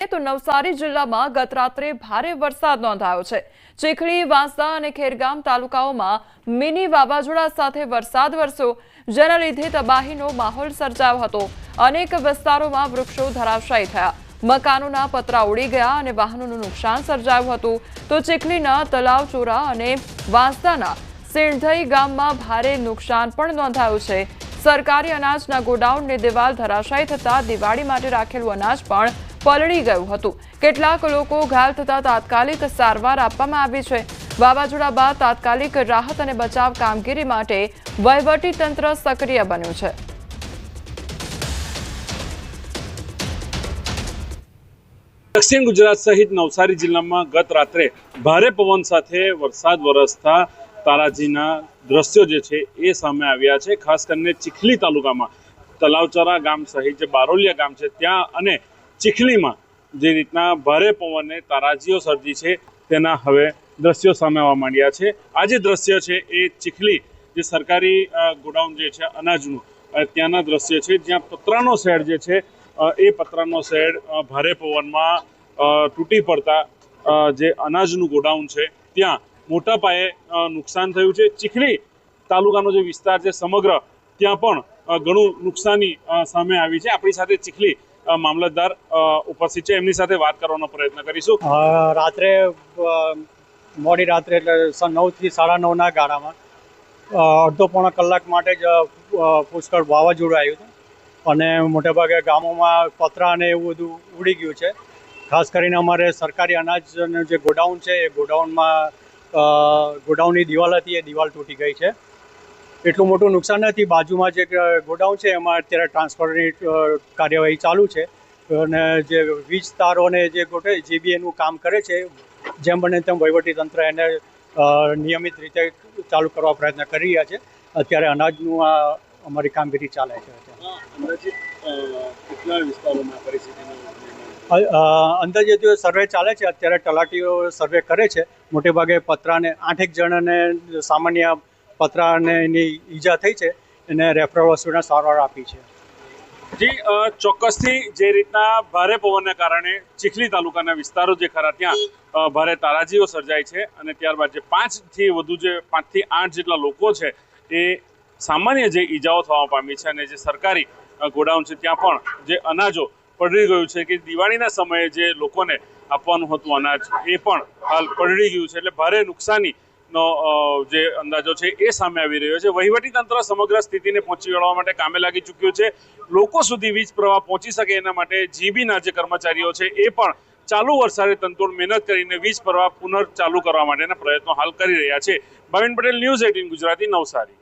તો નવસારી જિલ્લામાં ગત રાત્રે ભારે વરસાદ નોંધાયો છે। ચીખલી, વાંસદા અને ખેરગામ તાલુકાઓમાં મિની વાવાઝોડા સાથે વરસાદ વરસ્યો, જેના લીધે તબાહીનો માહોલ સર્જાયો હતો। અનેક વિસ્તારોમાં વૃક્ષો ધરાશાયી થયા, મકાનોના પતરા ઉડી ગયા અને વાહનોનું નુકસાન સર્જાયું હતું। તો ચીખલીના તલાવચોરા અને વાંસદાના સિણધઈ ગામમાં ભારે નુકસાન પણ નોંધાયું છે। સરકારી અનાજના ગોડાઉનની દિવાલ ધરાશાયી થતા દિવાળી માટે રાખેલું અનાજ પણ પલળી ગયું હતું। કેટલાક લોકો ઘાયલ થતા તાત્કાલિક સારવાર આપવામાં આવી છે। વાવાઝોડા બાદ તાત્કાલિક રાહત અને બચાવ કામગીરી માટે વહીવટી તંત્ર સક્રિય બન્યું છે। દક્ષિણ ગુજરાત સહિત નવસારી જિલ્લામાં ગત રાત્રે ભારે પવન સાથે વરસાદ વરસતા તારાજીના દ્રશ્યો જે છે એ સામે આવ્યા છે। ખાસ કરીને ચીખલી તાલુકામાં તલાવચરા ગામ સહિત જે બારોલિયા ગામ છે ત્યાં અને ચીખલીમાં જે રીતના ભારે પવને તારાજીઓ સર્જી છે તેના હવે દ્રશ્યો સામે આવવા માંડ્યા છે। આ જે દ્રશ્ય છે એ ચીખલી જે સરકારી ગોડાઉન જે છે અનાજનું ત્યાંના દ્રશ્ય છે, જ્યાં પતરાનો શેડ જે છે એ પતરાનો શેડ ભારે પવનમાં તૂટી પડતા જે અનાજનું ગોડાઉન છે ત્યાં મોટા પાયે નુકસાન થયું છે। ચીખલી તાલુકાનો જે વિસ્તાર છે સમગ્ર ત્યાં પણ ઘણું નુકસાની સામે આવી છે। આપણી સાથે ચીખલી મામલતદાર ઉપસ્થિત છે, એમની સાથે વાત કરવાનો પ્રયત્ન કરીશું। રાત્રે મોડી રાત્રે એટલે 9 થી 9:30 ગાળામાં અડધો પોણા કલાક માટે જ પુષ્કળ વાવાઝોડું આવ્યું હતું અને મોટેભાગે ગામોમાં પતરા અને એવું બધું ઉડી ગયું છે। ખાસ કરીને અમારે સરકારી અનાજનું જે ગોડાઉન છે એ ગોડાઉનની દિવાલ હતી એ દિવાલ તૂટી ગઈ છે। એટલું મોટું નુકસાન નથી, બાજુમાં જે ગોડાઉન છે એમાં અત્યારે ટ્રાન્સફરની કાર્યવાહી ચાલુ છે અને જે વીજ તારોને જે ગોઠવે જે બી એનું કામ કરે છે જેમ બને તેમ વહીવટીતંત્ર એને નિયમિત રીતે ચાલુ કરવા પ્રયત્ન કરી રહ્યા છે। અત્યારે અનાજનું અમારી કામગીરી ચાલે છે। અંદાજે જો સર્વે ચાલે છે, અત્યારે તલાટીઓ સર્વે કરે છે। મોટેભાગે પતરાને 8 જણને સામાન્ય પતરાને એની ઈજા થઈ છે, એને રેફરલ હોસ્પિટલને સારવાર આપી છે। જી ચોક્કસથી જે રીતના ભારે પવનને કારણે ચીખલી તાલુકાના વિસ્તારો જે ખરા ત્યાં ભારે તારાજીઓ સર્જાય છે અને ત્યારબાદ જે 5 થી 8 જેટલા લોકો છે એ સામાન્ય જે ઈજાઓ થવા પામી છે અને જે સરકારી ગોડાઉન છે ત્યાં પણ જે અનાજો પલળી ગયું છે કે દિવાળીના સમયે જે લોકોને આપવાનું હતું અનાજ એ પણ હાલ પલળી ગયું છે, એટલે ભારે નુકસાનીનો જે અંદાજો છે એ સામે આવી રહ્યો છે। વહીવટીતંત્ર સમગ્ર સ્થિતિને પહોંચી વળવા માટે કામે લાગી ચૂક્યું છે। લોકો સુધી વીજ પ્રવાહ પહોંચી શકે એના માટે જીબીના જે કર્મચારીઓ છે એ પણ ચાલુ વરસાદે તનતોડ મહેનત કરીને વીજ પ્રવાહ પુનઃચાલુ કરવા માટેના પ્રયત્નો હાલ કરી રહ્યા છે। ભાવિન પટેલ, ન્યૂઝ 18 ગુજરાતી, નવસારી।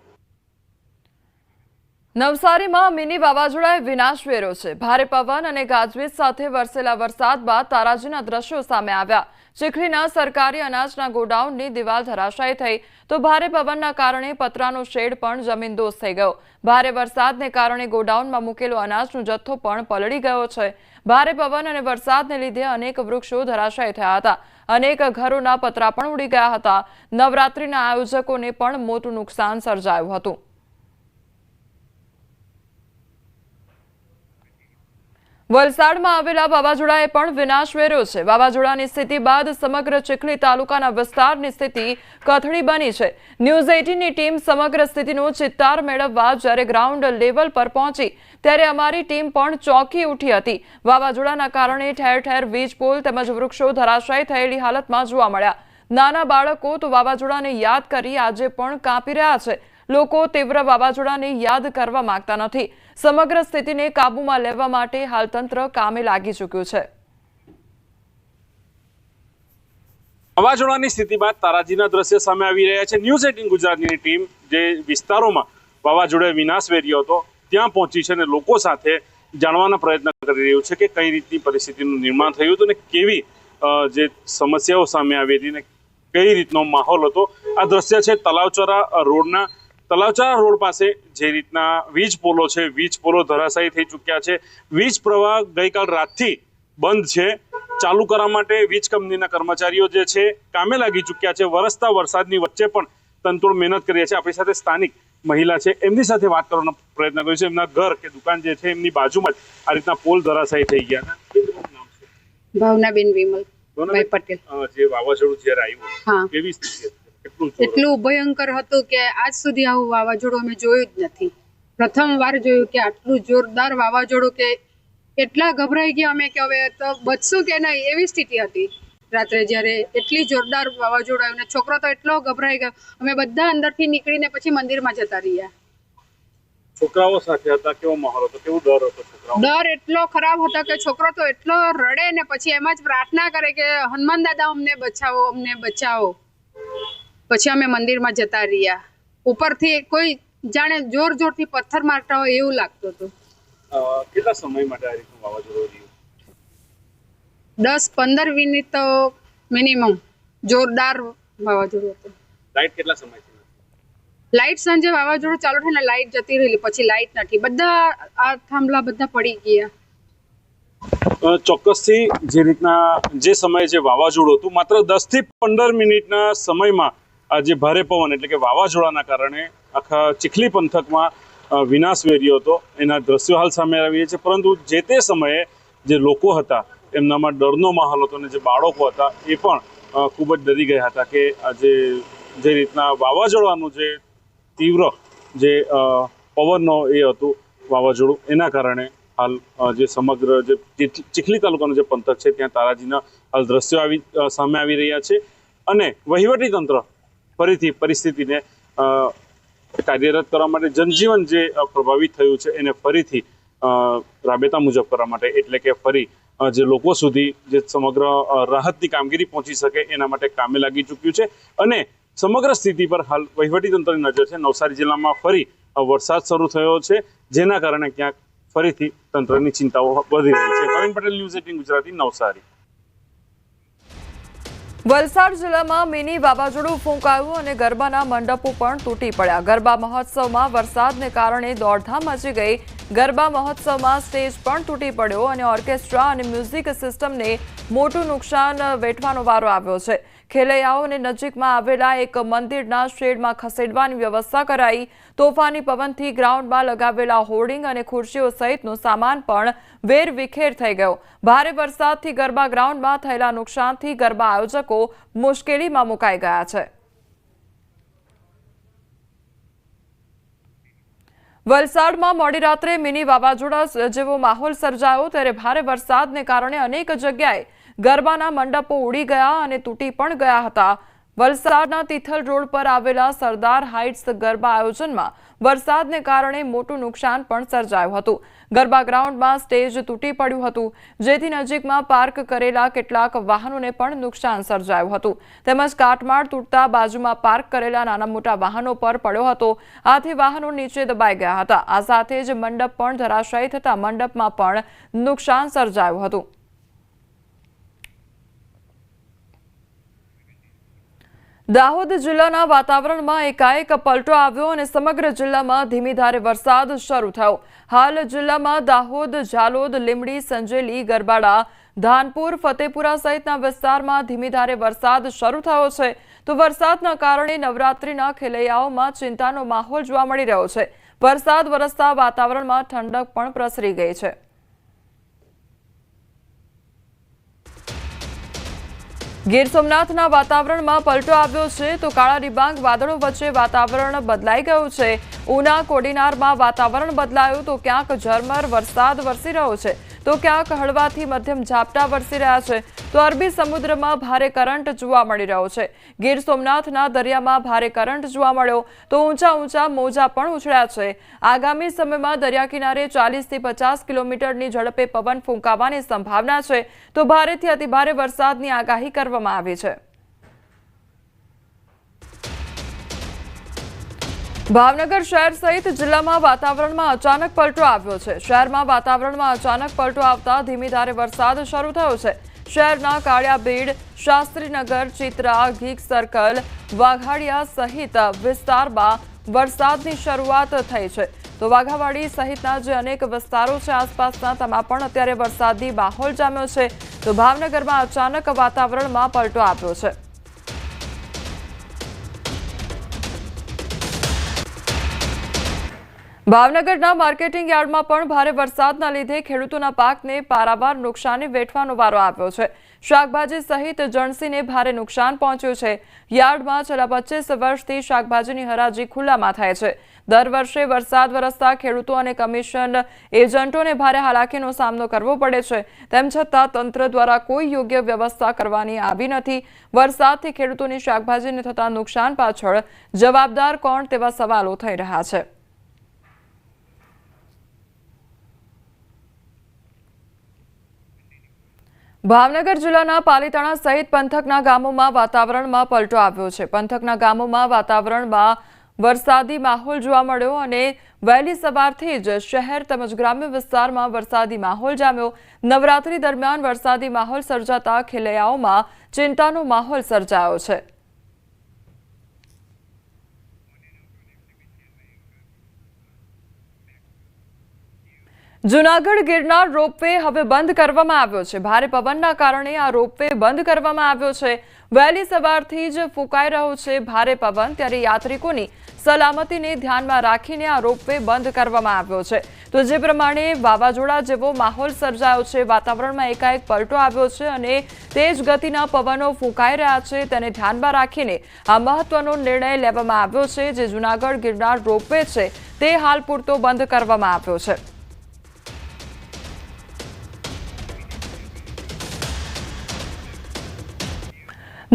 નવસારીમાં મિની વાવાઝોડાએ વિનાશ વેર્યો છે। ભારે પવન અને ગાજવીજ સાથે વરસેલા વરસાદ બાદ તારાજીના દ્રશ્યો સામે આવ્યા। ચીખલીના સરકારી અનાજના ગોડાઉનની દિવાલ ધરાશાયી થઈ, તો ભારે પવનના કારણે પતરાનો શેડ પણ જમીનદોસ્ત થઈ ગયો। ભારે વરસાદને કારણે ગોડાઉનમાં મૂકેલો અનાજનો જથ્થો પણ પલળી ગયો છે। ભારે પવન અને વરસાદને લીધે અનેક વૃક્ષો ધરાશાયી થયા હતા, અનેક ઘરોના પતરા પણ ઉડી ગયા હતા। નવરાત્રીના આયોજકોને પણ મોટું નુકસાન સર્જાયું હતું। વલસાડમાં આવેલા વાવાઝોડાએ પણ વિનાશ વેર્યો છે। વાવાઝોડાની સ્થિતિ બાદ સમગ્ર ચીખલી તાલુકાના વિસ્તારની સ્થિતિ કથળી બની છે। ન્યૂઝ 18ની ટીમ સમગ્ર સ્થિતિનો ચિત્તાર મેળવવા જ્યારે ગ્રાઉન્ડ લેવલ પર પહોંચી ત્યારે અમારી ટીમ પણ ચોંકી ઉઠી હતી। વાવાઝોડાના કારણે ઠેર ઠેર વીજ પોલ તેમજ વૃક્ષો ધરાશાયી થયેલી હાલતમાં જોવા મળ્યા। નાના બાળકો તો વાવાઝોડાને યાદ કરી આજે પણ કાંપી રહ્યા છે। લોકો તીવ્ર વાવાઝોડાને યાદ કરવા માંગતા નથી। સમગ્ર સ્થિતિને કાબૂમાં લેવા માટે હાલ તંત્ર કામે લાગી ચૂક્યું છે। વાવાઝોડાની સ્થિતિ બાદ તારાજીના દ્રશ્ય સામે આવી રહ્યા છે। ન્યૂઝ 18 ગુજરાતની ટીમ જે વિસ્તારોમાં વાવાઝોડાએ વિનાશ વેર્યો હતો ત્યાં પહોંચી છે અને લોકો સાથે જાણવાના પ્રયત્ન કરી રહ્યું છે કે કઈ રીતની પરિસ્થિતિનું નિર્માણ થયું હતું અને કેવી જે સમસ્યાઓ સામે આવી હતી અને કઈ રીતનો માહોલ હતો। આ દ્રશ્ય છે તલાવચરા રોડના। તલાવચરા રોડ પાસે જે રીતના વીજ પોલો છે, વીજ પોલો ધરાશાયી થઈ ચૂક્યા છે। વીજ પ્રવાહ ગઈકાલ રાતથી બંધ છે। ચાલુ કરવા માટે વીજ કંપનીના કર્મચારીઓ જે છે કામે લાગી ચૂક્યા છે। વરસતા વરસાદની વચ્ચે પણ તનતોડ મહેનત કરી રહ્યા છે। આપણી સાથે સ્થાનિક મહિલા છે, એમની સાથે વાત કરવાનો પ્રયત્ન કરીશું। એમના ઘર કે દુકાન જે છે એમની બાજુમાં જ આ રીતના પોલ ધરાશાયી થઈ ગયા હતા। ભાવનાબેન વિમલભાઈ પટેલ. જે વાવાઝોડું જ્યારે આવ્યું હા, કેવી સ્થિતિ હતી? કેટલું જોર એટલું ભયંકર હતું કે આજ સુધી આવું વાવાઝોડું અમે જોયું જ નથી. પ્રથમવાર જોયું કે આટલું જોરદાર વાવાઝોડું, કે એટલા ગભરાઈ ગયા અમે કે હવે તો બચશું કે નહીં એવી સ્થિતિ હતી રાત્રે જ્યારે એટલી જોરદાર વાવાઝોડું આવ્યું ને છોકરો તો એટલો ગભરાઈ ગયો. અમે બધા અંદરથી નીકળીને પછી મંદિરમાં જતા રહ્યા. છોકરાઓ સાથે હતા, કેવો માહોલ હતો, કેવો ડર હતો છોકરાઓ? ડર એટલો ખરાબ હતો કે છોકરો તો એટલો રડે ને પછી એમ જ પ્રાર્થના કરે કે હનુમાન દાદા અમને બચાવો, અમને બચાવો. પછી અમે મંદિરમાં જતા રહ્યા. ઉપરથી કોઈ જાણે જોર જોરથી પથ્થર મારતા હોય એવું લાગતું હતું. કેટલા સમય માટે આ રીતનું વાવાઝોડું રહ્યું? 10-15 મિનિટ તો મિનિમમ જોરદાર વાવાઝોડું હતું. લાઈટ કેટલા સમયથી? લાઈટ સાંજે વાવાઝોડું ચાલુ થઈને લાઈટ જતી રહેલી, પછી લાઈટ નથી. બધા આ થાંભલા બધા પડી ગયા. ચોક્કસથી જે રીતના જે સમયે જે વાવાઝોડું હતું, માત્ર 10 થી 15 મિનિટના સમયમાં આ જે ભારે પવન એટલે કે વાવાઝોડાના કારણે આખા ચીખલી પંથકમાં વિનાશ વેર્યો હતો. એના દ્રશ્યો હાલ સામે આવી છે, પરંતુ જે તે સમયે જે લોકો હતા એમનામાં ડરનો માહોલ હતો અને જે બાળકો હતા એ પણ ખૂબ જ ડરી ગયા હતા કે જે રીતના વાવાઝોડાનું જે તીવ્ર જે પવનનો એ હતું વાવાઝોડું, એના કારણે હાલ જે સમગ્ર જે ચીખલી તાલુકાનો જે પંથક છે ત્યાં તારાજીના હાલ દ્રશ્યો સામે આવી રહ્યા છે અને વહીવટી તંત્ર ફરીથી પરિસ્થિતિને કાર્યરત કરવા માટે, જનજીવન જે પ્રભાવિત થયું છે એને ફરીથી રાબેતા મુજબ કરવા માટે, એટલે કે ફરી જે લોકો સુધી જે સમગ્ર રાહતની કામગીરી પહોંચી શકે એના માટે કામે લાગી ચૂક્યું છે અને સમગ્ર સ્થિતિ પર હાલ વહીવટી તંત્રની નજર છે. નવસારી જિલ્લામાં ફરી વરસાદ શરૂ થયો છે, જેના કારણે ક્યાંક ફરીથી તંત્રની ચિંતાઓ વધી રહી છે. પ્રવીણ પટેલ, ન્યૂઝ 18 ગુજરાતી, નવસારી. વલસાડ જિલ્લામાં મિની વાવાઝોડું ફૂંકાયું અને ગરબાના મંડપો પણ તૂટી પડ્યા. ગરબા મહોત્સવમાં વરસાદને કારણે દોડધામ મચી ગઈ. ગરબા મહોત્સવમાં સ્ટેજ પણ તૂટી પડ્યો અને ઓર્કેસ્ટ્રા અને મ્યુઝિક સિસ્ટમને મોટું નુકસાન વેઠવાનો વારો આવ્યો છે. ખેલૈયાઓને નજીકમાં આવેલા એક મંદિરના શેડમાં ખસેડવાની વ્યવસ્થા કરાઈ. તોફાની પવનથી ગ્રાઉન્ડમાં લગાવેલા હોર્ડિંગ અને ખુરશીઓ સહિતનો સામાન પણ વેરવિખેર થઈ ગયો. ભારે વરસાદથી ગરબા ગ્રાઉન્ડમાં થયેલા નુકસાનથી ગરબા આયોજકો મુશ્કેલીમાં મુકાઈ ગયા છે. વલસાડમાં મોડી રાત્રે મિની વાવાઝોડા જેવો માહોલ સર્જાયો, ત્યારે ભારે વરસાદને કારણે અનેક જગ્યાએ ગરબાના મંડપો ઉડી ગયા અને તૂટી પણ ગયા હતા. વલસાડના તિથલ રોડ પર આવેલા સરદાર હાઇટ્સ ગરબા આયોજનમાં વરસાદને કારણે મોટું નુકસાન પણ સર્જાયું હતું. ગરબા ગ્રાઉન્ડમાં સ્ટેજ તૂટી પડ્યું હતું, જેથી નજીકમાં પાર્ક કરેલા કેટલાક વાહનોને પણ નુકસાન સર્જાયું હતું. તેમજ કાટમાળ તૂટતા બાજુમાં પાર્ક કરેલા નાના મોટા વાહનો પર પડ્યો હતો. આથી વાહનો નીચે દબાઈ ગયા હતા. આ સાથે જ મંડપ પણ ધરાશાયી થતા મંડપમાં પણ નુકસાન સર્જાયું હતું. દાહોદ જિલ્લાના વાતાવરણમાં એકાએક પલટો આવ્યો અને સમગ્ર જિલ્લામાં ધીમી ધારે વરસાદ શરૂ થયો. હાલ જિલ્લામાં દાહોદ, ઝાલોદ, લીંબડી, સંજેલી, ગરબાડા, ધાનપુર, ફતેપુરા સહિતના વિસ્તારમાં ધીમી ધારે વરસાદ શરૂ થયો છે. તો વરસાદના કારણે નવરાત્રિના ખેલૈયાઓમાં ચિંતાનો માહોલ જોવા મળી રહ્યો છે. વરસાદ વરસતા વાતાવરણમાં ઠંડક પણ પ્રસરી ગઈ છે. ગીર સોમનાથના વાતાવરણમાં પલટો આવ્યો છે, તો કાળા ડિબાંગ વાદળો વચ્ચે વાતાવરણ બદલાઈ ગયું છે. ઉના, કોડીનારમાં વાતાવરણ બદલાયું, તો ક્યાંક ઝરમર વરસાદ વરસી રહ્યો છે, તો ક્યાંક હળવાથી મધ્યમ ઝાપટા વરસી રહ્યા છે. તો અરબી સમુદ્રમાં ભારે કરંટ જોવા મળી રહ્યો છે. ગીર સોમનાથના દરિયામાં ભારે કરંટ જોવા મળ્યો, તો ઊંચા મોજા પણ ઉછળ્યા છે. આગામી સમયમાં દરિયા કિનારે 40 થી 50 કિલોમીટરની ઝડપે પવન ફૂંકાવાની સંભાવના છે. તો ભારેથી અતિભારે વરસાદની આગાહી કરવામાં આવી છે. ભાવનગર શહેર સહિત જિલ્લામાં વાતાવરણમાં અચાનક પલટો આવ્યો છે. શહેરમાં વાતાવરણમાં અચાનક પલટો આવતા ધીમી ધારે વરસાદ શરૂ થયો છે. શહેરના કાળિયાબીડ, શાસ્ત્રીનગર, ચિત્રા, ગીક સર્કલ, વાઘાડિયા સહિત વિસ્તારમાં વરસાદની શરૂઆત થઈ છે. તો વાઘાવાડી સહિતના જે અનેક વિસ્તારો છે આસપાસના, તેમાં પણ અત્યારે વરસાદી માહોલ જામ્યો છે. તો ભાવનગરમાં અચાનક વાતાવરણમાં પલટો આવ્યો છે. ભાવનગરના માર્કેટિંગ યાર્ડમાં પણ ભારે વરસાદના લીધે ખેડૂતોના પાકને પારાવાર નુકસાની વેઠવાનો વારો આવ્યો છે। શાકભાજી સહિત જણસીને ભારે નુકસાન પહોંચ્યું છે। યાર્ડમાં છેલ્લા 25 વર્ષથી શાકભાજીની હરાજી ખુલ્લામાં થાય છે। દર વર્ષે વરસાદ વરસતા ખેડૂતો અને કમિશન એજન્ટોને ભારે હાલાકીનો સામનો કરવો પડે છે। તેમ છતાં તંત્ર દ્વારા કોઈ યોગ્ય વ્યવસ્થા કરવાની આવી નથી। વરસાદથી ખેડૂતોની શાકભાજીને થતા નુકસાન પાછળ જવાબદાર કોણ તેવા સવાલો થઈ રહ્યા છે। ભાવનગર જિલ્લાના પાલીતાણા સહિત પંથકના ગામોમાં વાતાવરણમાં પલટો આવ્યો છે। પંથકના ગામોમાં વાતાવરણમાં વરસાદી માહોલ જોવા મળ્યો અને વહેલી સવારથી જ શહેર તેમજ ગ્રામ્ય વિસ્તારમાં વરસાદી માહોલ જામ્યો। નવરાત્રી દરમિયાન વરસાદી માહોલ સર્જાતા ખેલૈયાઓમાં ચિંતાનો માહોલ સર્જાયો છે। જૂનાગઢ ગિરનાર રોપવે હવે બંધ કરવામાં આવ્યો છે। ભારે પવનના કારણે આ રોપવે બંધ કરવામાં આવ્યો છે। વહેલી સવારથી જ ફૂંકાઈ રહ્યો છે ભારે પવન, ત્યારે યાત્રિકોની સલામતીને ધ્યાનમાં રાખીને આ રોપવે બંધ કરવામાં આવ્યો છે। તો જે પ્રમાણે વાવાઝોડા જેવો માહોલ સર્જાયો છે, વાતાવરણમાં એકાએક પલટો આવ્યો છે અને તેજ ગતિના પવનો ફૂંકાઈ રહ્યા છે, તેને ધ્યાનમાં રાખીને આ મહત્વનો નિર્ણય લેવામાં આવ્યો છે। જે જૂનાગઢ ગિરનાર રોપવે છે તે હાલ પૂરતો બંધ કરવામાં આવ્યો છે।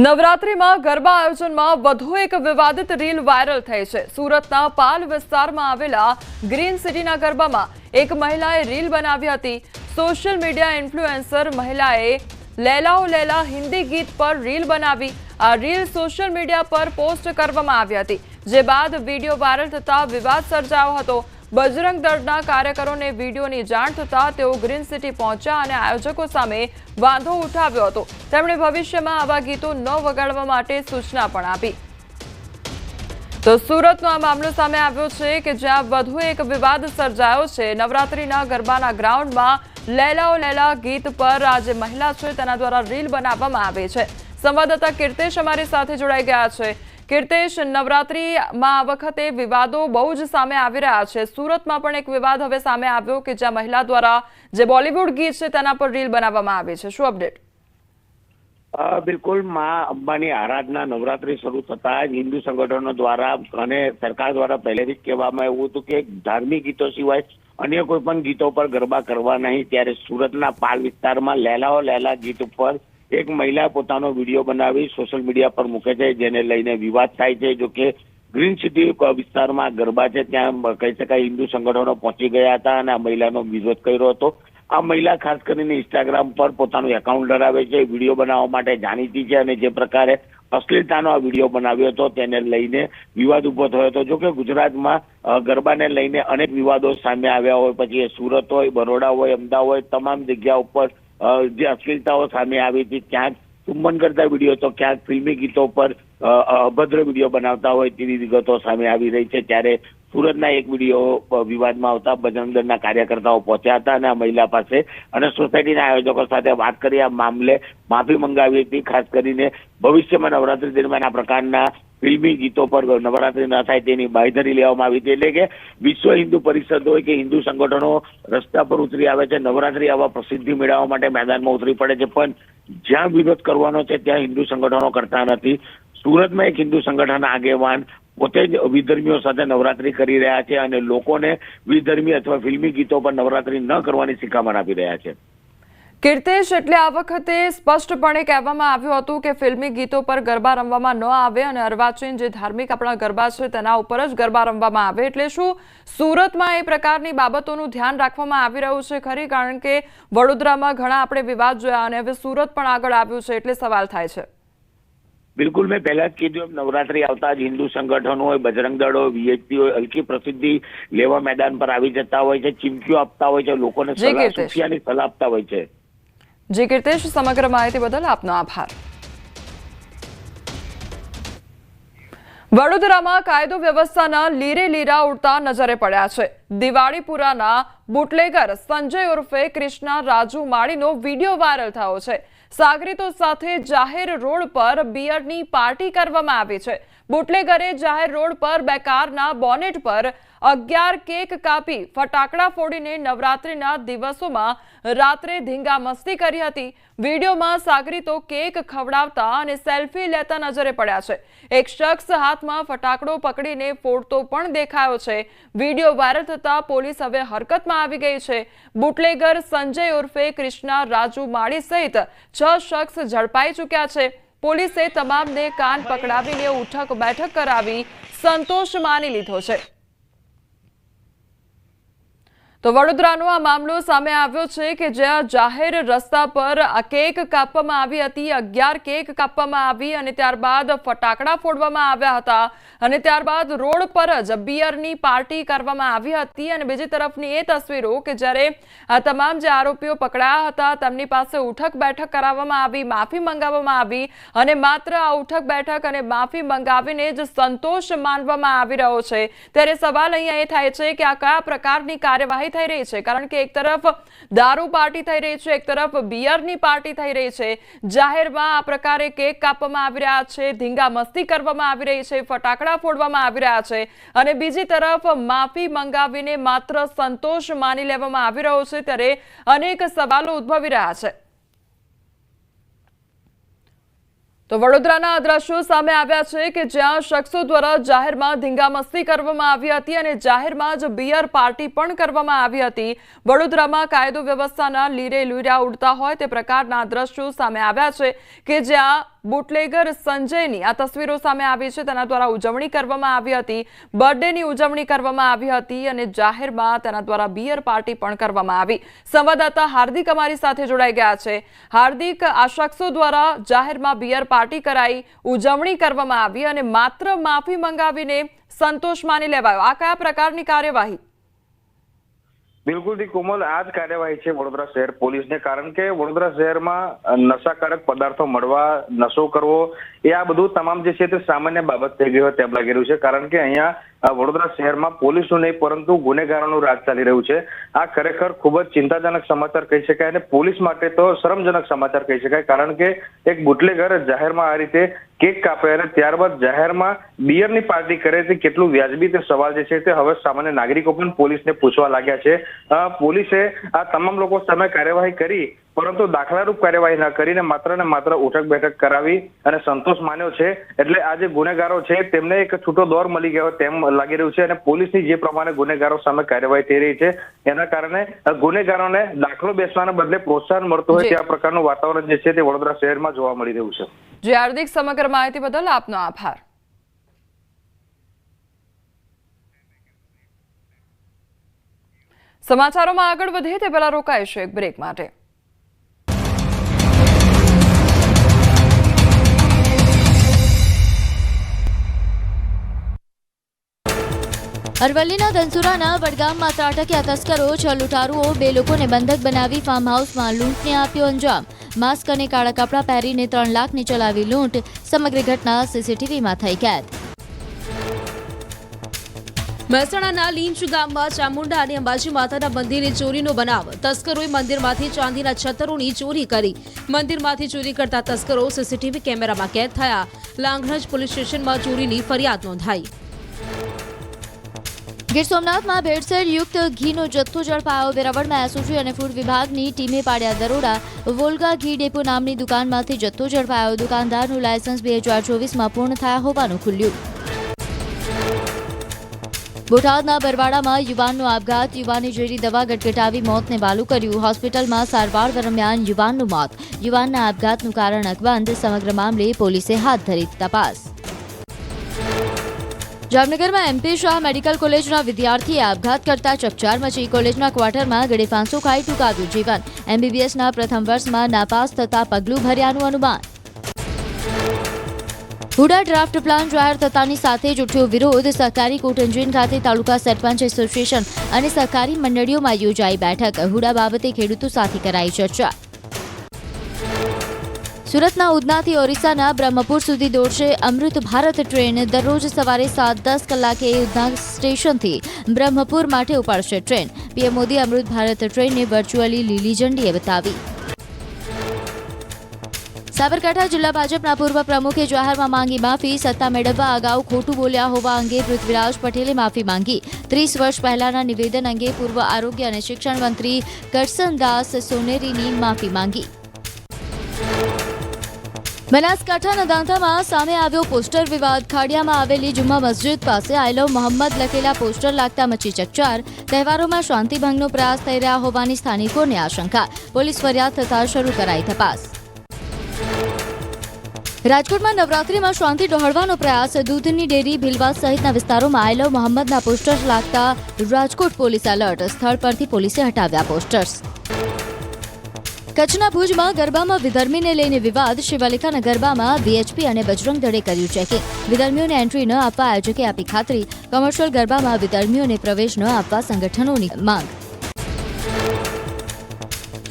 નવરાત્રીમાં ગરબા આયોજનમાં વધુ એક વિવાદિત રીલ વાયરલ થઈ છે। સુરતના પાલ વિસ્તારમાં આવેલા ગ્રીન સિટીના ગરબામાં એક મહિલાએ રીલ બનાવી હતી। સોશિયલ મીડિયા ઇન્ફ્લુએન્સર મહિલાએ લૈલાઓ લૈલા હિન્દી ગીત પર રીલ બનાવી। આ રીલ સોશિયલ મીડિયા પર પોસ્ટ કરવામાં આવી હતી, જે બાદ વિડીયો વાયરલ થતા વિવાદ સર્જાયો હતો। બજરંગ દળના કાર્યકરોને વિડીયોની જાણ થતાં તેઓ ગ્રીન સિટી પહોંચ્યા અને આયોજકો સામે વાંધો ઉઠાવ્યો હતો। તેમણે ભવિષ્યમાં આવા ગીતો ન વગાડવા માટે સૂચના પણ આપી। તો સુરતનો આ મામલો સામે આવ્યો છે કે જ્યાં વધુ એક વિવાદ સર્જાયો છે। નવરાત્રીના ગરબાના ગ્રાઉન્ડમાં લૈલાઓ લૈલા ગીત પર આ જે મહિલા છે તેના દ્વારા રીલ બનાવવામાં આવે છે। સંવાદદાતા કીર્તેશ અમારી સાથે જોડાઈ ગયા છે। કીર્તેશ, નવરાત્રીમાં આ વખતે વિવાદો બહુ જ સામે આવી રહ્યા છે। સુરતમાં પણ એક વિવાદ હવે સામે આવ્યો કે જ્યાં મહિલા દ્વારા જે બોલિવૂડ ગીત છે તેના પર રીલ બનાવવામાં આવી છે। શું અપડેટ? બિલકુલ, માં અંબાની આરાધના નવરાત્રી શરૂ થતા જ હિન્દુ સંગઠનો દ્વારા અને સરકાર દ્વારા પહેલેથી જ કહેવામાં આવ્યું હતું કે ધાર્મિક ગીતો સિવાય અન્ય કોઈ પણ ગીતો પર ગરબા કરવા નહીં। ત્યારે સુરતના પાલ વિસ્તારમાં લૈલાઓ લૈલા ગીત ઉપર એક મહિલા પોતાનો વિડીયો બનાવી સોશિયલ મીડિયા પર મૂકે છે, જેને લઈને વિવાદ થાય છે। જો કે ગ્રીન સિટી વિસ્તારમાં ગરબા છે ત્યાં કહી શકાય હિન્દુ સંગઠનો પહોંચી ગયા હતા અને આ મહિલાનો વિરોધ કર્યો હતો। આ મહિલા ખાસ કરીને ઇન્સ્ટાગ્રામ પર પોતાનું એકાઉન્ટ ધરાવે છે, વિડીયો બનાવવા માટે જાણીતી છે અને જે પ્રકારે અશ્લીલતાનો આ વિડીયો બનાવ્યો હતો તેને લઈને વિવાદ ઉભો થયો હતો। જો કે ગુજરાતમાં ગરબાને લઈને અનેક વિવાદો સામે આવ્યા હોય, પછી એ સુરત હોય, બરોડા હોય, અમદાવાદ હોય, તમામ જગ્યા ઉપર જે અશ્લીલતાઓ સામે આવી હતી, ક્યાંક ચુંબન કરતા વિડીયો તો ક્યાંક ફિલ્મી ગીતો પર અભદ્ર વિડીયો બનાવતા હોય તેવી વિગતો સામે આવી રહી છે। ત્યારે સુરતના એક વિડીયો વિવાદમાં આવતા બજરંગ દળના કાર્યકર્તાઓ પહોંચ્યા હતા અને આ મહિલા પાસે અને સોસાયટીના આયોજકો સાથે વાત કરી આ મામલે માફી મંગાવી હતી। ખાસ કરીને ભવિષ્યમાં નવરાત્રી દરમિયાન આ પ્રકારના ફિલ્મી ગીતો પર નવરાત્રી ન થાય તેની બાંયધરી લેવામાં આવી હતી। એટલે કે વિશ્વ હિન્દુ પરિષદ હોય કે હિન્દુ સંગઠનો રસ્તા પર ઉતરી આવે છે, નવરાત્રી આવા પ્રસિદ્ધિ મેળવવા માટે મેદાનમાં ઉતરી પડે છે, પણ જ્યાં વિરોધ કરવાનો છે ત્યાં હિન્દુ સંગઠનો કરતા નથી। સુરતમાં એક હિન્દુ સંગઠન આગેવાન પોતે જ વિધર્મીઓ સાથે નવરાત્રી કરી રહ્યા છે અને લોકોને વિધર્મી અથવા ફિલ્મી ગીતો પર નવરાત્રી ન કરવાની શિખામણ આપી રહ્યા છે। કીર્તેશ, એટલે આ વખતે સ્પષ્ટપણે કહેવામાં આવ્યું હતું કે ફિલ્મી ગીતો પર ગરબા રમવામાં ન આવે અને અર્વાચીન જે ધાર્મિક આપણા ગરબા છે તેના ઉપર જ ગરબા રમવામાં આવે। એટલે શું સુરતમાં એ પ્રકારની બાબતોનું ધ્યાન રાખવામાં આવી રહ્યું છે ખરી? કારણ કે વડોદરામાં ઘણા આપણે વિવાદ જોયા અને હવે સુરત પણ આગળ આવ્યું છે, એટલે સવાલ થાય છે। બિલકુલ, મેં પહેલા જ કીધું એમ નવરાત્રી આવતા જ હિન્દુ સંગઠનો હોય, બજરંગ દળ હોય, વીએચપી હોય, હલકી પ્રસિદ્ધિ લેવા મેદાન પર આવી જતા હોય છે, ચીમકીઓ આપતા હોય છે, લોકોને સલાહ આપતા હોય છે। જી કીર્તેશ, સમગ્ર માહિતી બદલ આપનો આભાર। વડોદરામાં કાયદો વ્યવસ્થાના લીરે લીરા ઉડતા નજરે પડ્યા છે। દિવાળીપુરાના બુટલેગર સંજય ઉર્ફે કૃષ્ણા રાજુ માળીનો વિડીયો વાયરલ થયો છે। સાગરીતો સાથે જાહેર રોડ પર બિયરની પાર્ટી કરવામાં આવી છે। બુટલેગરે જાહેર રોડ પર બે કારના બોનેટ પર 11 કેક કાપી ફટાકડા ફોડીને નવરાત્રિના દિવસોમાં રાત્રે ધીંગા મસ્તી કરી હતી. વિડીયોમાં સાગરીતો કેક ખવડાવતા અને સેલ્ફી લેતા નજરે પડ્યા છે. એક શખ્સ હાથમાં ફટાકડો પકડીને ફોડતો પણ દેખાયો છે. વિડીયો વાયરલ થતા પોલીસ હવે હરકતમાં આવી ગઈ છે. બુટલેગર સંજય ઉર્ફે કૃષ્ણા રાજુ માળી સહિત 6 શખ્સ ઝડપાઈ ચૂક્યા છે. પોલીસે તમામને કાન પકડાવીને ઉઠક બેઠક કરાવી સંતોષ માની લીધો છે. તો વડોદરાનો આ મામલો સામે આવ્યો છે કે જ્યાં જાહેર રસ્તા પર આ કેક કાપવામાં આવી હતી. 11 કેક કાપવામાં આવી અને ત્યારબાદ ફટાકડા ફોડવામાં આવ્યા હતા અને ત્યારબાદ રોડ પર જ બિયરની પાર્ટી કરવામાં આવી હતી. અને બીજી તરફની એ તસવીરો કે જ્યારે આ તમામ જે આરોપીઓ પકડાયા હતા તેમની પાસે ઉઠક બેઠક કરાવવામાં આવી, માફી મંગાવવામાં આવી અને માત્ર આ ઉઠક બેઠક અને માફી મંગાવીને જ સંતોષ માનવામાં આવી રહ્યો છે. ત્યારે સવાલ અહીંયા એ થાય છે કે આ કયા પ્રકારની કાર્યવાહી થઈ રહી છે, કારણ કે એક તરફ દારૂ પાર્ટી થઈ રહી છે, એક તરફ બિયરની પાર્ટી થઈ રહી છે. જાહેરમાં આ પ્રકારે કેક કાપવામાં આવી રહ્યા છે, ધીંગા મસ્તી કરવામાં આવી રહી છે, ફટાકડા ફોડવામાં આવી રહ્યા છે અને બીજી તરફ માફી મંગાવીને માત્ર સંતોષ માની લેવામાં આવી રહ્યો છે. ત્યારે અનેક સવાલો ઉદ્ભવી રહ્યા છે. તો વડોદરાના દ્રશ્યો સામે આવ્યા છે કે જ્યાં શખ્સો દ્વારા જાહેરમાં ધીંગામસ્તી કરવામાં આવી હતી અને જાહેરમાં જ બિયર પાર્ટી પણ કરવામાં આવી હતી. વડોદરામાં કાયદો વ્યવસ્થાના લીરે લૂર્યા ઉડતા હોય તે પ્રકારના દ્રશ્યો સામે આવ્યા છે કે જ્યાં બુટલેગર સંજયની આ તસવીરો સામે આવી છે. તેના દ્વારા ઉજવણી કરવામાં આવી હતી, બર્થડેની ઉજવણી કરવામાં આવી હતી અને જાહેરમાં તેના દ્વારા બિયર પાર્ટી પણ કરવામાં આવી. સંવાદદાતા હાર્દિક અમારી સાથે જોડાઈ ગયા છે. હાર્દિક, આ શખ્સો દ્વારા જાહેરમાં બિયર પાર્ટી કરાઈ, ઉજવણી કરવામાં આવી અને માત્ર માફી મંગાવીને સંતોષ માની લેવાયો. આ કયા પ્રકારની કાર્યવાહી? બિલકુલ થી કોમલ, આ જ કાર્યવાહી છે વડોદરા શહેર પોલીસને. કારણ કે વડોદરા શહેરમાં નશાકારક પદાર્થો મળવા, નશો કરવો એ આ બધું તમામ જે છે તે સામાન્ય બાબત થઈ ગઈ હોય તેમ લાગી રહ્યું છે. કારણ કે અહીંયા વડોદરા શહેરમાં પોલીસનું નહીં પરંતુ ગુનેગારોનું રાજ ચાલી રહ્યું છે. આ ખરેખર ખૂબ જ ચિંતાજનક સમાચાર કહી શકાય અને પોલીસ માટે તો શરમજનક સમાચાર કહી શકાય. કારણ કે એક બુટલેગર જાહેરમાં આ રીતે કેક કાપે અને ત્યારબાદ જાહેરમાં બિયરની પાર્ટી કરે તે કેટલું વ્યાજબી તે સવાલ જે છે તે હવે સામાન્ય નાગરિકો પણ પોલીસને પૂછવા લાગ્યા છે. પોલીસે આ તમામ લોકો સામે કાર્યવાહી કરી પરંતુ દાખલારૂપ કાર્યવાહી ન કરીને માત્ર ને માત્ર ઉઠક બેઠક કરાવી અને સંતોષ માન્યો છે. એટલે આ જે ગુનેગારો છે તેમને એક છૂટો દોર મળી ગયો તેમ લાગી રહ્યું છે અને પોલીસની જે પ્રમાણે ગુનેગારો સામે કાર્યવાહી થઈ રહી છે એના કારણે ગુનેગારોને દાખલો બેસવાના બદલે પ્રોત્સાહન મળતું હોય તે આ પ્રકારનું વાતાવરણ જે છે તે વડોદરા શહેરમાં જોવા મળી રહ્યું છે. જી હાર્દિક, સમગ્ર માહિતી બદલ આપનો આભાર. સમાચારોમાં આગળ વધીએ તે પહેલા રોકાઈશું એક બ્રેક માટે. અરવલ્લીના ધનસુરાના વડગામમાં ત્રાટક્યા તસ્કરો. 6 લૂંટારુઓ 2 લોકોને બંધક બનાવી ફાર્મ હાઉસમાં લૂંટને આપ્યો અંજામ. માસ્ક અને કાળા કપડાં પહેરીને 3 લાખની ચલાવી લૂંટ. સમગ્ર ઘટના સીસીટીવીમાં થઈ કેદ. મહેસાણાના લીંચ ગામમાં ચામુંડા અને અંબાજી માતાના મંદિરે ચોરીનો બનાવ. તસ્કરોએ મંદિરમાંથી ચાંદીના છતરોની ચોરી કરી. મંદિરમાંથી ચોરી કરતા તસ્કરો સીસીટીવી કેમેરામાં કેદ થયા. લાંઘણજ પોલીસ સ્ટેશનમાં ચોરીની ફરિયાદ નોંધાઈ. ગીર સોમનાથમાં ભેળસેળ યુક્ત ઘીનો જથ્થો ઝડપાયો. વેરાવળમાં એસઓજી અને ફૂડ વિભાગની ટીમે પાડ્યા દરોડા. વોલ્ગા ઘી ડેપો નામની દુકાનમાંથી જથ્થો ઝડપાયો. દુકાનદારનું લાયસન્સ 2024માં પૂર્ણ થયા હોવાનું ખુલ્યું. બોટાદના બરવાડામાં યુવાનનો આપઘાત. યુવાને ઝેરી દવા ગટગટાવી મોતને વાલું કર્યું. હોસ્પિટલમાં સારવાર દરમિયાન યુવાનનું મોત. યુવાનના આપઘાતનું કારણ અકબંધ. સમગ્ર મામલે પોલીસે હાથ ધરી તપાસ. જામનગરમાં એમપી શાહ મેડિકલ કોલેજના વિદ્યાર્થીએ આપઘાત કરતા ચકચાર મચી. કોલેજના ક્વાર્ટરમાં ગળે ફાંસો ખાઈ ટૂંકાવ્યું જીવન. એમબીબીએસના પ્રથમ વર્ષમાં નાપાસ થતા પગલું ભર્યાનું અનુમાન. હુડા ડ્રાફ્ટ પ્લાન જાહેર થતાની સાથે જ ઉઠ્યો વિરોધ. સહકારી કોટ એન્જિન ખાતે તાલુકા સરપંચ એસોસિએશન અને સહકારી મંડળીઓમાં યોજાઈ બેઠક. હુડા બાબતે ખેડૂતો સાથે કરાઈ ચર્ચા. સુરતના ઉધનાથી ઓરિસ્સાના બ્રહ્મપુર સુધી દોડશે અમૃત ભારત ટ્રેન. દરરોજ સવારે 7:10 કલાકે ઉધના સ્ટેશનથી બ્રહ્મપુર માટે ઉપાડશે ટ્રેન. પીએમ મોદી અમૃત ભારત ટ્રેનને વર્ચ્યુઅલી લીલી ઝંડીએ બતાવી. સાબરકાંઠા જિલ્લા ભાજપના પૂર્વ પ્રમુખે જાહેરમાં માંગી માફી. સત્તા મેળવવા અગાઉ ખોટું બોલ્યા હોવા અંગે પૃથ્વીરાજ પટેલે માફી માંગી. 30 વર્ષ પહેલાના નિવેદન અંગે પૂર્વ આરોગ્ય અને શિક્ષણ મંત્રી કરસનદાસ સોનેરીની માફી માંગી. બનાસકાંઠાના દાંતામાં સામે આવ્યો પોસ્ટર વિવાદ. ખાડિયામાં આવેલી જુમ્મા મસ્જિદ પાસે આઈ લવ મોહમ્મદ લખેલા પોસ્ટર લાગતા મચી ચકચાર. તહેવારોમાં શાંતિભંગનો પ્રયાસ થઈ રહ્યા હોવાની સ્થાનિકોને આશંકા. પોલીસ ફરિયાદ થતાં શરૂ કરાઈ તપાસ. રાજકોટમાં નવરાત્રીમાં શાંતિ ડહોળવાનો પ્રયાસ. દૂધની ડેરી ભીલવાસ સહિતના વિસ્તારોમાં આઈ લવ મોહમ્મદના પોસ્ટર્સ લાગતા રાજકોટ પોલીસ એલર્ટ. સ્થળ પરથી પોલીસે હટાવ્યા પોસ્ટર્સ. કચ્છના ભુજમાં ગરબામાં વિધર્મીને લઈને વિવાદ. શિવાલિકાના ગરબામાં વીએચપી અને બજરંગ દળે કર્યું ચેકિંગ. વિધર્મીઓને એન્ટ્રી ન આપવા આયોજકે આપી ખાતરી. કોમર્શિયલ ગરબામાં વિધર્મીઓને પ્રવેશ ન આપવા સંગઠનોની માંગ.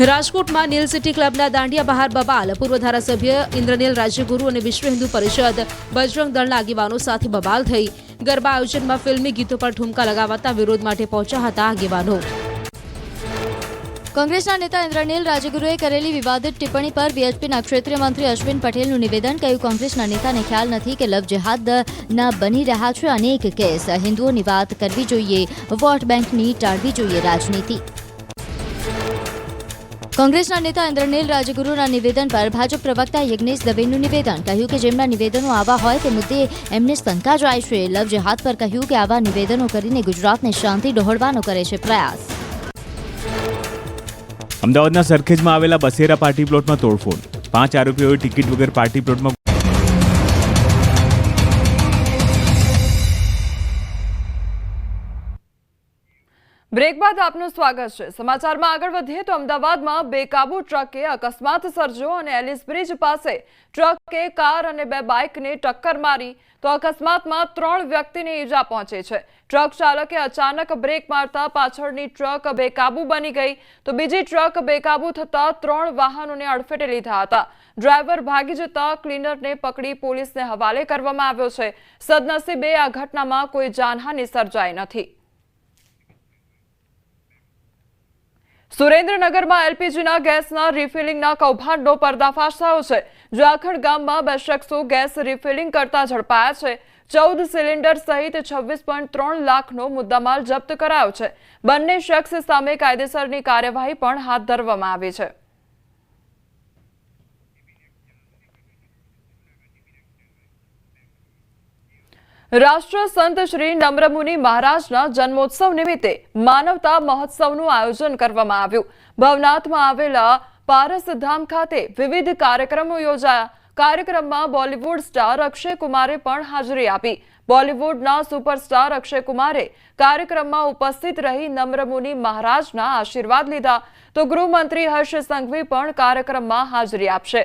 રાજકોટમાં નીલ સિટી ક્લબના દાંડિયા બહાર બબાલ. પૂર્વ ધારાસભ્ય ઇન્દ્રનીલ રાજ્યગુરુ અને વિશ્વ હિન્દુ પરિષદ બજરંગ દળના આગેવાનો સાથે બબાલ થઈ. ગરબા આયોજનમાં ફિલ્મી ગીતો પર ઠુમકા લગાવતા વિરોધ માટે પહોંચ્યા હતા આગેવાનો. કોંગ્રેસના નેતા ઇન્દ્રનીલ રાજ્યગુરુએ કરેલી વિવાદિત ટિપ્પણી પર વીએચપીના ક્ષેત્રીય મંત્રી અશ્વિન પટેલનું નિવેદન. કહ્યું, કોંગ્રેસના નેતાને ખ્યાલ નથી કે લવ જેહાદના બની રહ્યા છે અનેક કેસ. હિન્દુઓની વાત કરવી જોઈએ, વોટ બેંકની ટાળવી જોઈએ રાજનીતિ. કોંગ્રેસના નેતા ઇન્દ્રનીલ રાજ્યગુરુના નિવેદન પર ભાજપ પ્રવક્તા યજ્ઞેશ દવેનું નિવેદન. કહ્યું કે જેમના નિવેદનો આવા હોય તે મુદ્દે એમને શંકા જાય છે. લવ જેહાદ પર કહ્યું કે આવા નિવેદનો કરીને ગુજરાતને શાંતિ ડહોળવાનો કરે છે પ્રયાસ. અમદાવાદના સરખેજમાં આવેલા બસેરા પાર્ટી પ્લોટમાં તોડફોડ. 5 આરોપીઓએ ટિકિટ વગર પાર્ટી પ્લોટમાં બ્રેક બાદ આપનું સ્વાગત છે. સમાચારમાં આગળ વધીએ તો અમદાવાદમાં બેકાબુ ટ્રકે અકસ્માત સર્જ્યો અને એલિસ બ્રિજ પાસે ટ્રકે કાર અને 2 બાઇકને ટક્કર મારી તો અકસ્માતમાં 3 વ્યક્તિને ઈજા પહોંચી છે. ટ્રક ચાલકે અચાનક બ્રેક મારતા પાછળની ટ્રક બેકાબુ બની ગઈ તો બીજી ટ્રક બેકાબુ થતા 3 વાહનોને અડફેટે લીધા હતા. ડ્રાઈવર ભાગી જતા ક્લીનરને પકડી પોલીસને હવાલે કરવામાં આવ્યો છે. સદનસીબે આ ઘટનામાં કોઈ જાનહાનિ સર્જાઈ નથી. સુરેન્દ્રનગરમાં એલપીજીના ગેસના રિફિલિંગના કૌભાંડનો પર્દાફાશ થયો છે. જાખડ ગામમાં 2 શખ્સો ગેસ રિફિલિંગ કરતા ઝડપાયા છે. 14 સિલિન્ડર સહિત 26.3 લાખનો મુદ્દામાલ જપ્ત કરાયો છે. બંને શખ્સ સામે કાયદેસરની કાર્યવાહી પણ હાથ ધરવામાં આવી છે. રાષ્ટ્ર સંત શ્રી નમ્રમુનિ મહારાજના જન્મોત્સવ નિમિત્તે માનવતા મહોત્સવનું આયોજન કરવામાં આવ્યું. ભવનાથમાં આવેલા પારસધામ ખાતે વિવિધ કાર્યક્રમો યોજાયા. કાર્યક્રમમાં બોલિવૂડ સ્ટાર અક્ષય કુમારે પણ હાજરી આપી. બોલિવૂડના સુપરસ્ટાર અક્ષય કુમારે કાર્યક્રમમાં ઉપસ્થિત રહી નમ્રમુનિ મહારાજના આશીર્વાદ લીધા તો ગૃહમંત્રી હર્ષ સંઘવી પણ કાર્યક્રમમાં હાજરી આપશે.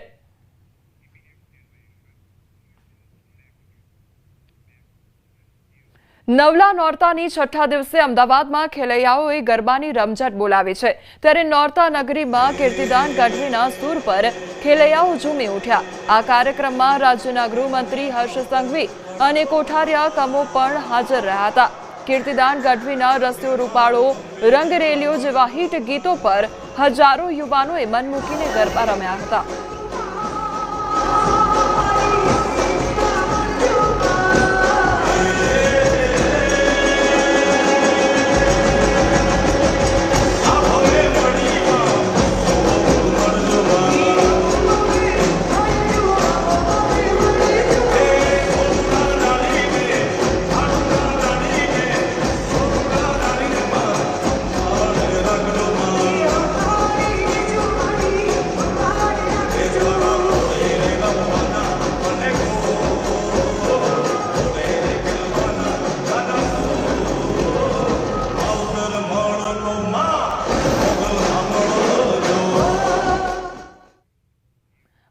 નવલા નોરતાની છઠ્ઠા દિવસે અમદાવાદમાં ખેલૈયાઓએ ગરબાની રમઝટ બોલાવી છે. ત્યારે નોરતા નગરીમાં કીર્તિદાન ગઢવીના સૂર પર ખેલૈયાઓ ઝૂમી ઉઠ્યા. આ કાર્યક્રમમાં રાજ્યના ગૃહમંત્રી હર્ષ સંઘવી અને કોઠારિયા કમો પણ હાજર રહ્યા હતા. કીર્તિદાન ગઢવીના રસ્યો રૂપાળો, રંગરેલીઓ જેવા હિટ ગીતો પર હજારો યુવાનોએ મન મૂકીને ગરબા રમ્યા હતા.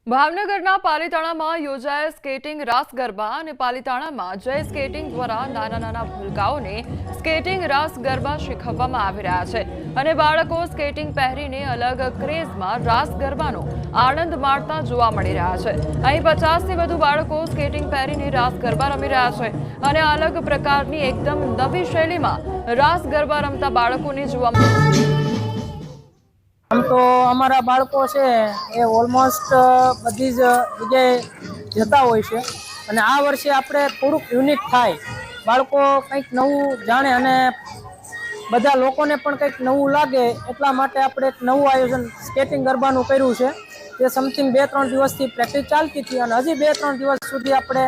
ભાવનગરના પાલીતાણામાં યોજાયેલ સ્કેટિંગ રાસ ગરબા અને પાલીતાણામાં જય સ્કેટિંગ દ્વારા નાના ભૂલકાઓને સ્કેટિંગ રાસ ગરબા શીખવવામાં આવી રહ્યા છે અને બાળકો સ્કેટિંગ પહેરીને અલગ ક્રેઝમાં રાસ ગરબાનો આનંદ માણતા જોવા મળી રહ્યા છે. અહીં 50થી વધુ બાળકો સ્કેટિંગ પહેરીને રાસ ગરબા રમી રહ્યા છે અને અલગ પ્રકારની એકદમ નવી શૈલીમાં રાસ ગરબા રમતા બાળકોને જોવા મળે. આમ તો અમારા બાળકો છે એ ઓલમોસ્ટ બધી જ જગ્યાએ જતા હોય છે અને આ વર્ષે આપણે થોડુંક યુનિક થાય, બાળકો કંઈક નવું જાણે અને બધા લોકોને પણ કંઈક નવું લાગે એટલા માટે આપણે એક નવું આયોજન સ્કેટિંગ ગરબાનું કર્યું છે. તે સમથિંગ 2-3 દિવસથી પ્રેક્ટિસ ચાલતી હતી અને હજી 2-3 દિવસ સુધી આપણે